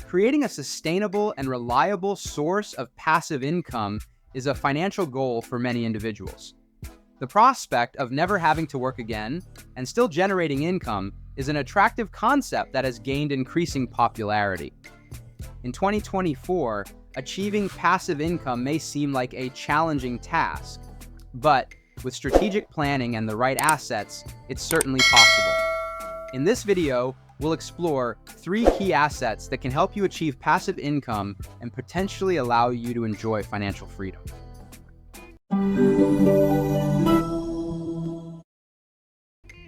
Creating a sustainable and reliable source of passive income is a financial goal for many individuals. The prospect of never having to work again and still generating income is an attractive concept that has gained increasing popularity. In 2024, achieving passive income may seem like a challenging task, but with strategic planning and the right assets, it's certainly possible. In this video, we'll explore 3 key assets that can help you achieve passive income and potentially allow you to enjoy financial freedom.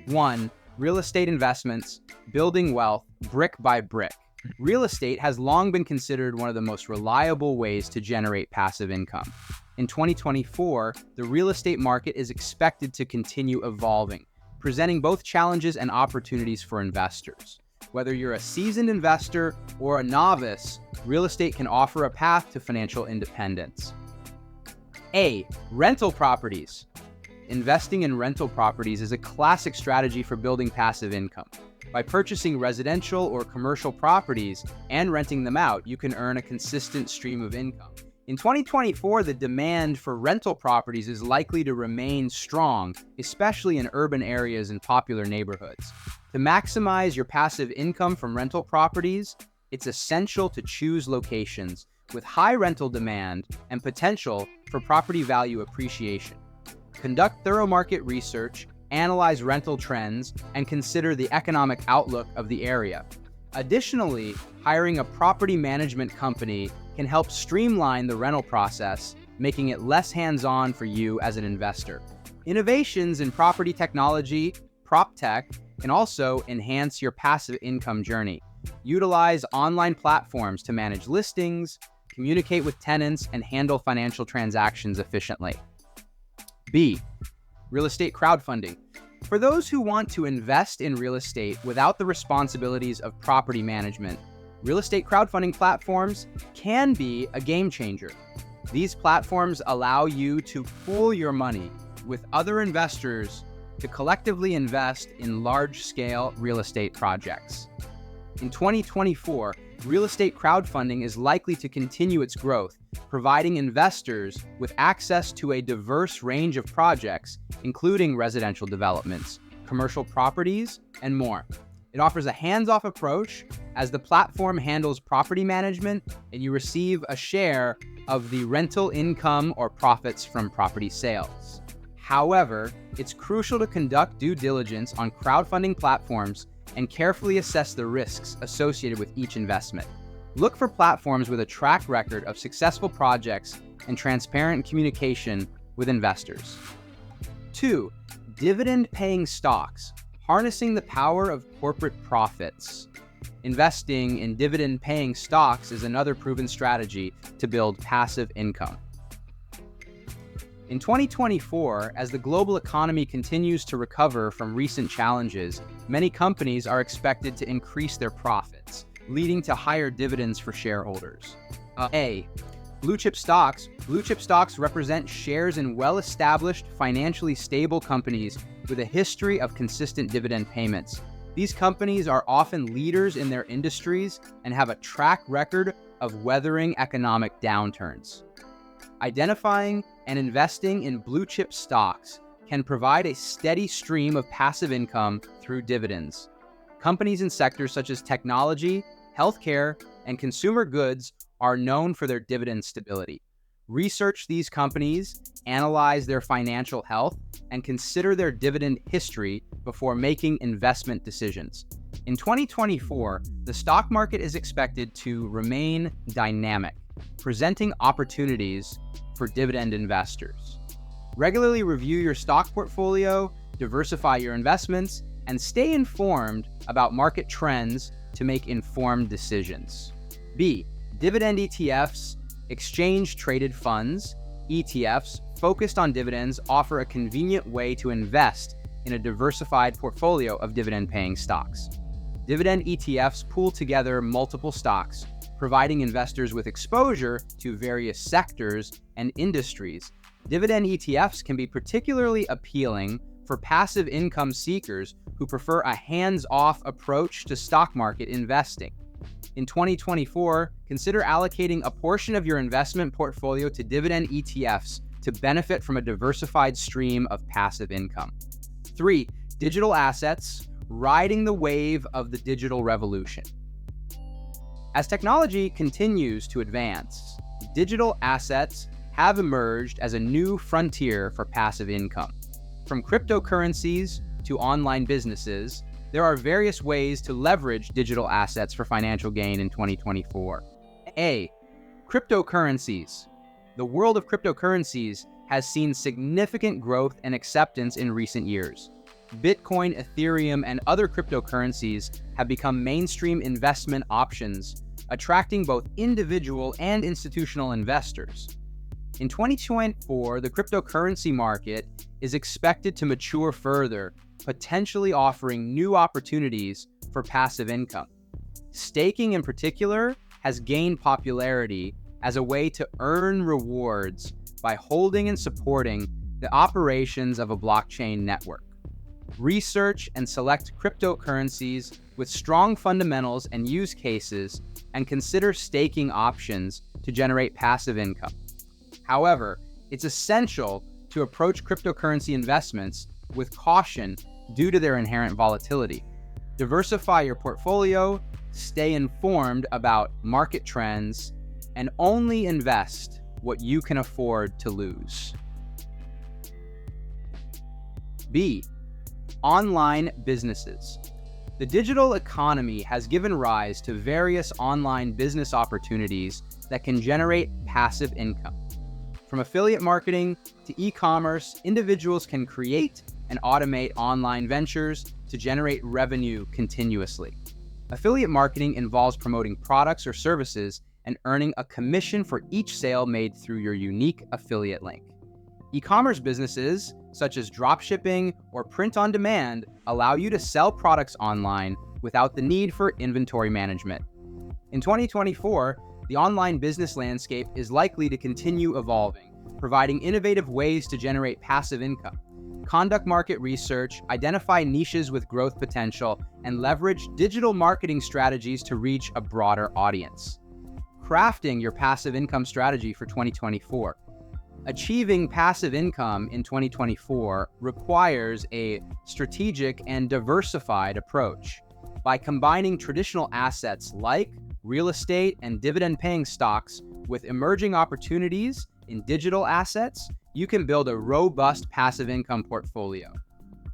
1. Real estate investments, building wealth brick by brick. Real estate has long been considered one of the most reliable ways to generate passive income. In 2024, the real estate market is expected to continue evolving, presenting both challenges and opportunities for investors. Whether you're a seasoned investor or a novice, real estate can offer a path to financial independence. A. Rental properties. Investing in rental properties is a classic strategy for building passive income. By purchasing residential or commercial properties and renting them out, you can earn a consistent stream of income. In 2024, the demand for rental properties is likely to remain strong, especially in urban areas and popular neighborhoods. To maximize your passive income from rental properties, it's essential to choose locations with high rental demand and potential for property value appreciation. Conduct thorough market research, analyze rental trends, and consider the economic outlook of the area. Additionally, hiring a property management company can help streamline the rental process, making it less hands-on for you as an investor. Innovations in property technology, PropTech, can also enhance your passive income journey. Utilize online platforms to manage listings, communicate with tenants, and handle financial transactions efficiently. B. Real estate crowdfunding. For those who want to invest in real estate without the responsibilities of property management, real estate crowdfunding platforms can be a game changer. These platforms allow you to pool your money with other investors to collectively invest in large-scale real estate projects. In 2024, real estate crowdfunding is likely to continue its growth, providing investors with access to a diverse range of projects, including residential developments, commercial properties, and more. It offers a hands-off approach as the platform handles property management and you receive a share of the rental income or profits from property sales. However, it's crucial to conduct due diligence on crowdfunding platforms and carefully assess the risks associated with each investment. Look for platforms with a track record of successful projects and transparent communication with investors. 2. Dividend-paying stocks, harnessing the power of corporate profits. Investing in dividend-paying stocks is another proven strategy to build passive income. In 2024, as the global economy continues to recover from recent challenges, many companies are expected to increase their profits, leading to higher dividends for shareholders. A. Blue chip stocks. Blue chip stocks represent shares in well-established, financially stable companies with a history of consistent dividend payments. These companies are often leaders in their industries and have a track record of weathering economic downturns. Identifying and investing in blue chip stocks can provide a steady stream of passive income through dividends. Companies in sectors such as technology, healthcare, and consumer goods are known for their dividend stability. Research these companies, analyze their financial health, and consider their dividend history before making investment decisions. In 2024, the stock market is expected to remain dynamic, presenting opportunities for dividend investors. Regularly review your stock portfolio, diversify your investments, and stay informed about market trends to make informed decisions. B. Dividend ETFs, exchange-traded funds. ETFs focused on dividends offer a convenient way to invest in a diversified portfolio of dividend-paying stocks. Dividend ETFs pool together multiple stocks, providing investors with exposure to various sectors and industries. Dividend ETFs can be particularly appealing for passive income seekers who prefer a hands-off approach to stock market investing. In 2024, consider allocating a portion of your investment portfolio to dividend ETFs to benefit from a diversified stream of passive income. 3. Digital assets, riding the wave of the digital revolution. As technology continues to advance, digital assets have emerged as a new frontier for passive income. From cryptocurrencies to online businesses, there are various ways to leverage digital assets for financial gain in 2024. A. Cryptocurrencies. The world of cryptocurrencies has seen significant growth and acceptance in recent years. Bitcoin, Ethereum, and other cryptocurrencies have become mainstream investment options, attracting both individual and institutional investors. In 2024, the cryptocurrency market is expected to mature further, potentially offering new opportunities for passive income. Staking in particular has gained popularity as a way to earn rewards by holding and supporting the operations of a blockchain network. Research and select cryptocurrencies with strong fundamentals and use cases, and consider staking options to generate passive income. However, it's essential to approach cryptocurrency investments with caution due to their inherent volatility. Diversify your portfolio, stay informed about market trends, and only invest what you can afford to lose. B. Online businesses. The digital economy has given rise to various online business opportunities that can generate passive income. From affiliate marketing to e-commerce, individuals can create and automate online ventures to generate revenue continuously. Affiliate marketing involves promoting products or services and earning a commission for each sale made through your unique affiliate link. E-commerce businesses, such as dropshipping or print on demand, allow you to sell products online without the need for inventory management. In 2024, the online business landscape is likely to continue evolving, providing innovative ways to generate passive income. Conduct market research, identify niches with growth potential, and leverage digital marketing strategies to reach a broader audience. Crafting your passive income strategy for 2024. Achieving passive income in 2024 requires a strategic and diversified approach. By combining traditional assets like real estate and dividend-paying stocks with emerging opportunities in digital assets, you can build a robust passive income portfolio.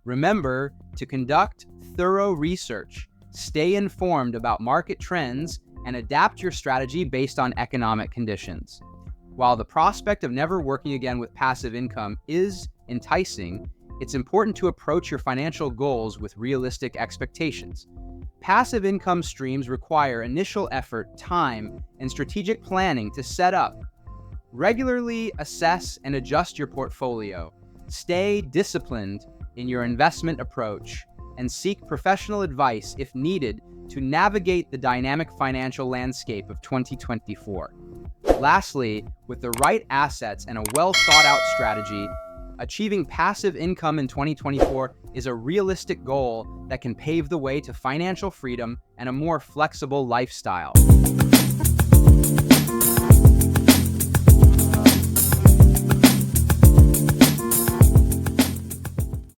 Remember to conduct thorough research, stay informed about market trends, and adapt your strategy based on economic conditions. While the prospect of never working again with passive income is enticing, it's important to approach your financial goals with realistic expectations. Passive income streams require initial effort, time, and strategic planning to set up. Regularly assess and adjust your portfolio. Stay disciplined in your investment approach, and seek professional advice if needed to navigate the dynamic financial landscape of 2024. Lastly, with the right assets and a well-thought-out strategy, achieving passive income in 2024 is a realistic goal that can pave the way to financial freedom and a more flexible lifestyle.